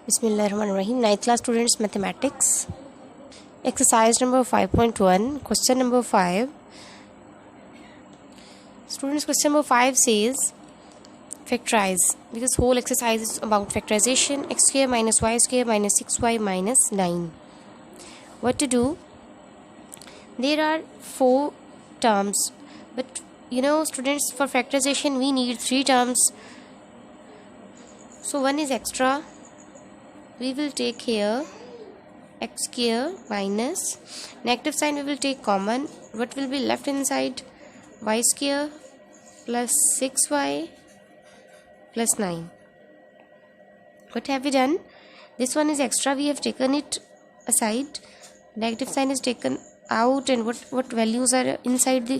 Bismillahirrahmanirrahim. 9th class students mathematics. Exercise number 5.1. Question number 5. Students, question number 5 says factorize. Because whole exercise is about factorization. X square minus y square minus 6y minus 9. What to do? There are 4 terms. But students, for factorization we need 3 terms. So one is extra. We will take here x square minus negative sign, we will take common. What will be left inside? Y square plus 6y plus 9. What have we done? This one is extra, we have taken it aside. Negative sign is taken out, and what values are inside the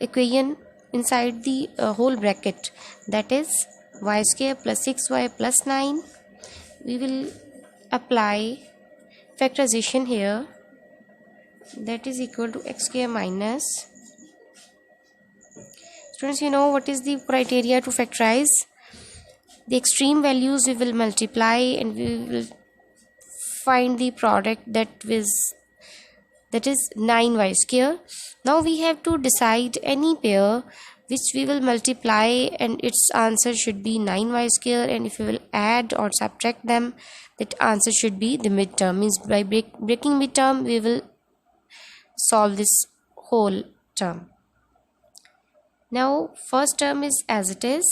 equation, inside the whole bracket, that is y square plus 6y plus 9. We will apply factorization here, that is equal to x square minus. Students, you know what is the criteria to factorize? The extreme values we will multiply and we will find the product, that is 9y square. Now we have to decide any pair which we will multiply and its answer should be 9y square, and if we will add or subtract them, that answer should be the midterm. Means by breaking midterm we will solve this whole term. Now first term is as it is.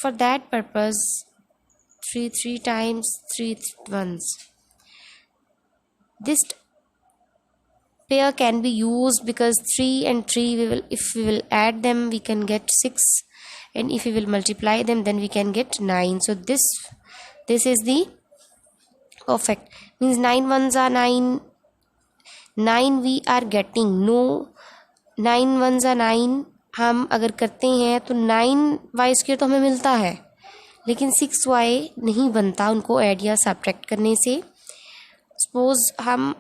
For that purpose 3 times 3 ones. This pair can be used because 3 and 3 if we will add them we can get 6, and if we will multiply them then we can get 9. So this is the perfect. Means 9 ones are 9. 9 we are getting. No, 9 ones are 9. हम अगर करते हैं तो 9y square तो हमें मिलता है, लेकिन 6y नहीं बनता उनको ऐड या सब्ट्रैक्ट करने से. सपोज हम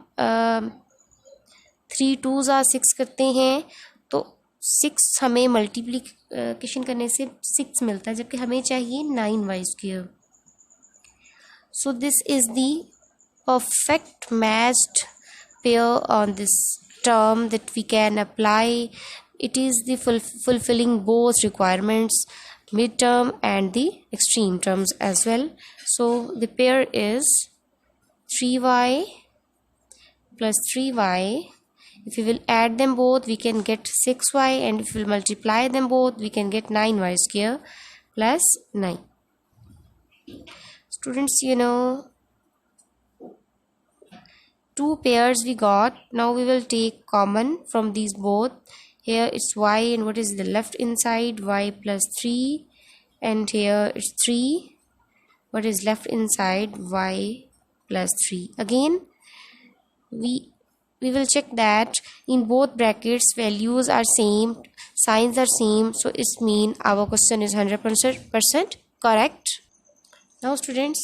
3 2s are 6 करते हैं तो 6 हमें मल्टीप्लिकेशन करने से 6 मिलता है, जबकि हमें चाहिए 9y square. So this is the perfect matched pair on this term that we can apply. It is the fulfilling both requirements, midterm and the extreme terms as well. So the pair is 3y plus 3y. If we will add them both we can get 6y, and if we will multiply them both we can get 9y square plus 9. Students, you know, 2 pairs we got. Now we will take common from these both. Here it's y, and what is the left inside? Y plus 3, and here it's 3. What is left inside? Y plus 3. Again we will check that in both brackets values are same, signs are same, so it means our question is 100% correct. Now students,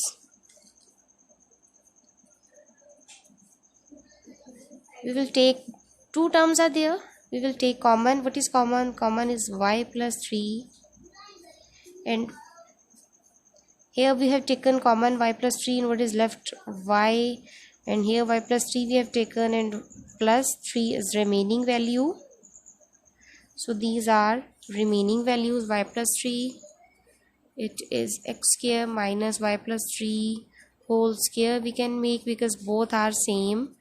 we will take 2 terms are there. We will take common. What is common? Common is y plus 3, and here we have taken common y plus 3, and what is left? Y, and here y plus 3 we have taken, and plus 3 is remaining value. So these are remaining values. Y plus 3, it is x square minus y plus 3 whole square we can make, because both are same.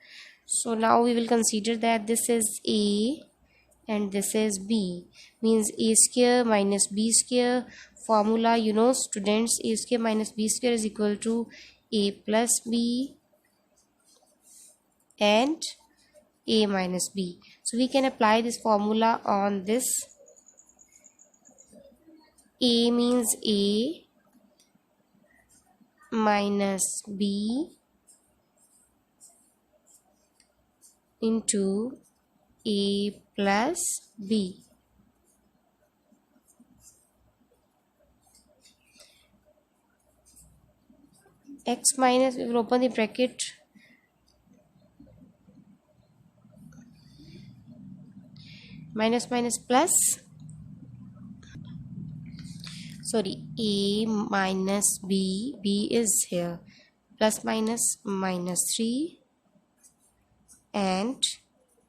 So now we will consider that this is a and this is b. Means a square minus b square. Formula, you know students, a square minus b square is equal to a plus b and a minus b. So we can apply this formula on this. A means a minus b into a plus b. X minus, we will open the bracket, minus minus plus. sorry, a minus b is here, plus minus minus 3, and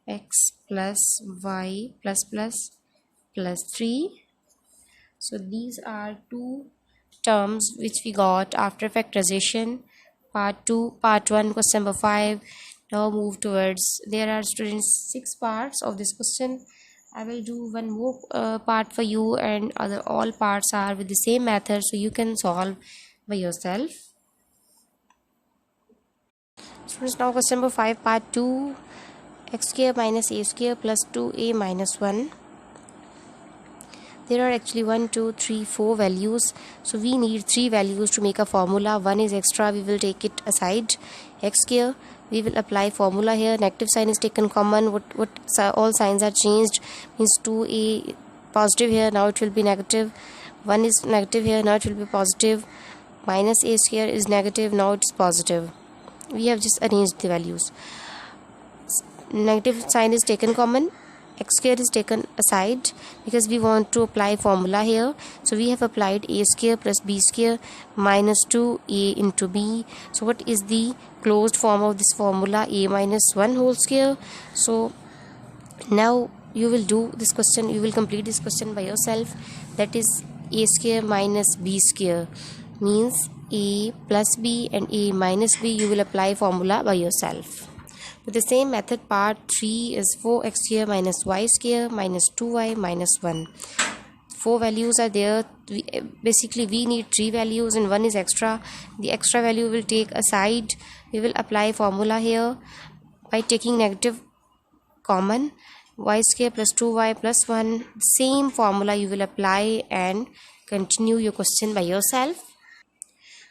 x plus y plus 3. So these are two terms which we got after factorization. Part 1, question number 5. Now move towards, there are students 6 parts of this question. I will do one more part for you, and all parts are with the same method, so you can solve by yourself. Students, now question number 5, part 2, x square minus a square plus 2a minus 1. There are actually 1 2 3 4 values, so we need 3 values to make a formula. One is extra, we will take it aside. X square, we will apply formula here. Negative sign is taken common. All signs are changed, means 2a positive here, now it will be negative. 1 is negative here, now it will be positive. Minus a square is negative, now it is positive. We have just arranged the values. Negative sign is taken common, x square is taken aside because we want to apply formula here. So we have applied a square plus b square minus 2a into b. So what is the closed form of this formula? A minus 1 whole square. So now you will do this question, you will complete this question by yourself. That is a square minus b square, means a plus b and a minus b. You will apply formula by yourself. With the same method, part 3 is 4x square minus y square minus 2y minus 1. 4 values are there. Basically we need 3 values and 1 is extra. The extra value will take aside. We will apply formula here by taking negative common. Y square plus 2y plus 1. Same formula you will apply and continue your question by yourself.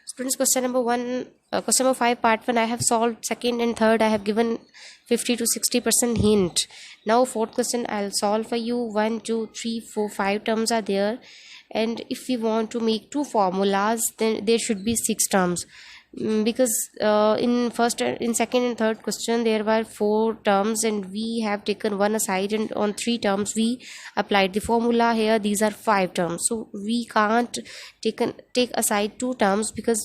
Students, question number 5 part 1 I have solved. Second and third I have given 50 to 60% hint. Now fourth question I'll solve for you. 1 2 3 4 5 terms are there, and if we want to make two formulas, then there should be 6 terms. Because in second and third question there were 4 terms and we have taken one aside, and on 3 terms we applied the formula. Here these are 5 terms, so we can't take aside 2 terms because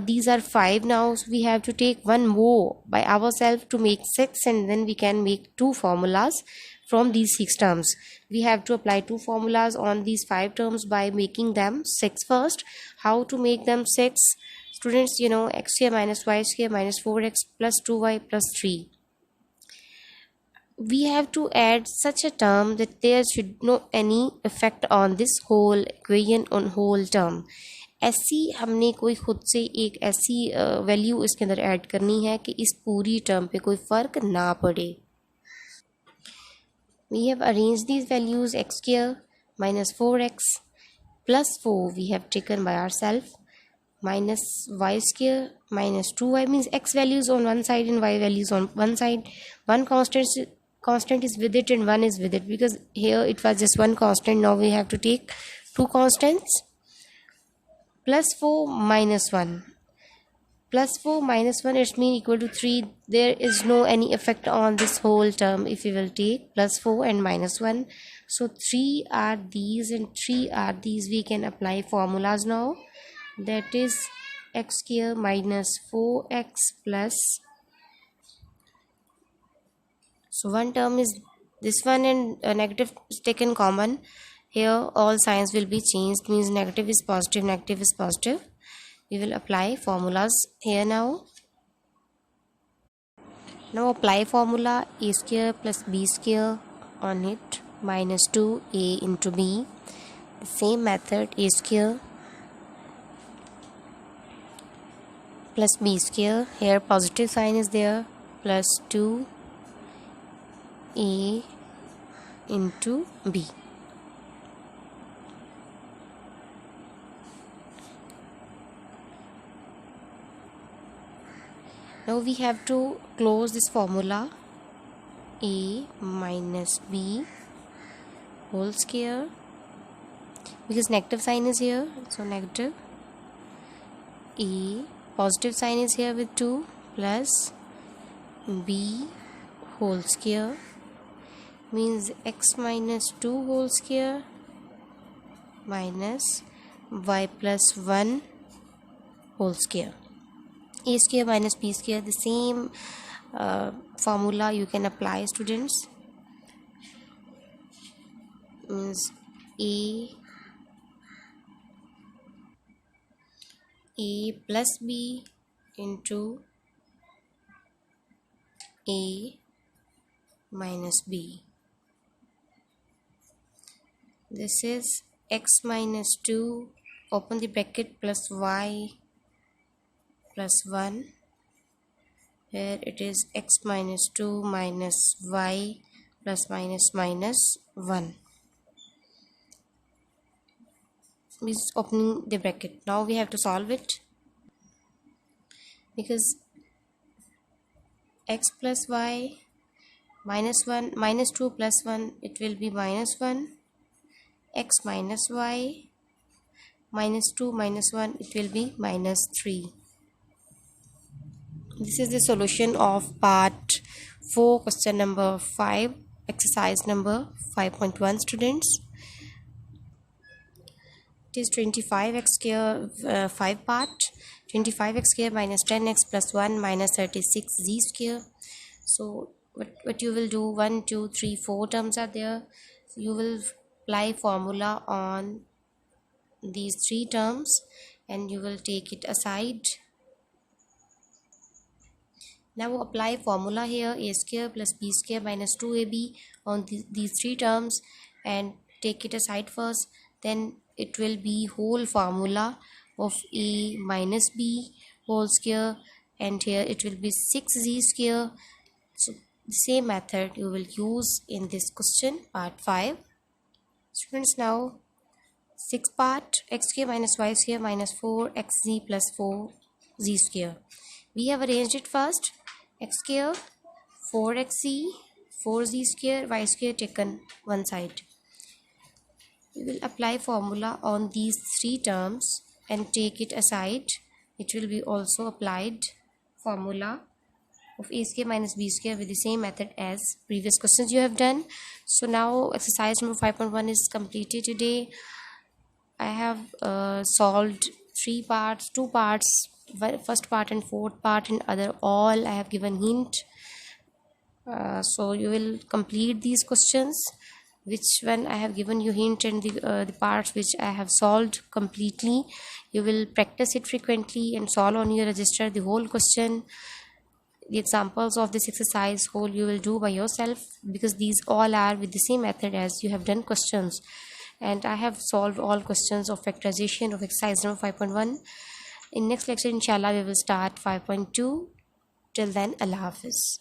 these are 5 now, so we have to take one more by ourselves to make 6, and then we can make 2 formulas from these 6 terms. We have to apply 2 formulas on these 5 terms by making them 6 first. How to make them 6? Students, you know, x square minus y square minus 4x plus 2y plus 3. We have to add such a term that there should no any effect on this whole equation on whole term. ऐसी हमने कोई खुद से एक ऐसी value इसके अंदर add करनी है कि इस पूरी टर्म पे कोई फ़र्क ना पड़े. We have arranged these values. X square minus 4x plus 4 we have taken by ourselves, minus y square minus 2y, means x values on one side and y values on one side. One constant is with it and one is with it, because here it was just one constant, now we have to take 2 constants. Plus 4 minus 1, plus 4 minus 1, it's mean equal to 3. There is no any effect on this whole term if we will take plus 4 and minus 1. So 3 are these and 3 are these. We can apply formulas now. That is x square minus 4x plus, so one term is this one, and negative is taken common. Here all signs will be changed, means negative is positive, negative is positive. We will apply formulas here now. Now apply formula. A square plus b square on it minus 2a into b. The same method, a square plus b square, here positive sign is there, plus 2a into b. Now we have to close this formula. A minus b whole square, because negative sign is here, so negative. A positive sign is here with 2 plus b whole square, means x minus 2 whole square minus y plus 1 whole square. A square minus b square, the same formula you can apply, students. Means a plus b into a minus b. This is x minus 2, open the bracket, plus y plus 1. Here it is x minus 2 minus y plus minus minus 1. Means opening the bracket. Now we have to solve it, because x plus y minus 1 minus 2 plus 1, it will be minus 1. X minus y minus 2 minus 1, it will be minus 3. This is the solution of part 4, question number 5, exercise number 5.1, students. It is 25x square, 5 part, 25x square minus 10x plus 1 minus 36z square. So what you will do, 1 2 3 4 terms are there. So you will apply formula on these 3 terms and you will take it aside. Now apply formula here, a square plus b square minus 2ab on these 3 terms and take it aside first. Then it will be whole formula of a minus b whole square, and here it will be 6z square. So the same method you will use in this question, part 5. Students, now 6 part, x square minus y square minus 4xz plus 4z square. We have arranged it first. X square 4xz, 4z square, y square taken one side. We will apply formula on these 3 terms and take it aside. It will be also applied formula of a square minus b square with the same method as previous questions you have done. So now exercise number 5.1 is completed today. I have solved 3 parts, 2 parts, first part and fourth part, and other all I have given hint. So you will complete these questions, which when I have given you hint, and the parts which I have solved completely. You will practice it frequently and solve on your register the whole question. The examples of this exercise whole you will do by yourself, because these all are with the same method as you have done questions. And I have solved all questions of factorization of exercise number 5.1. In next lecture, inshallah, we will start 5.2. Till then, Allah Hafiz.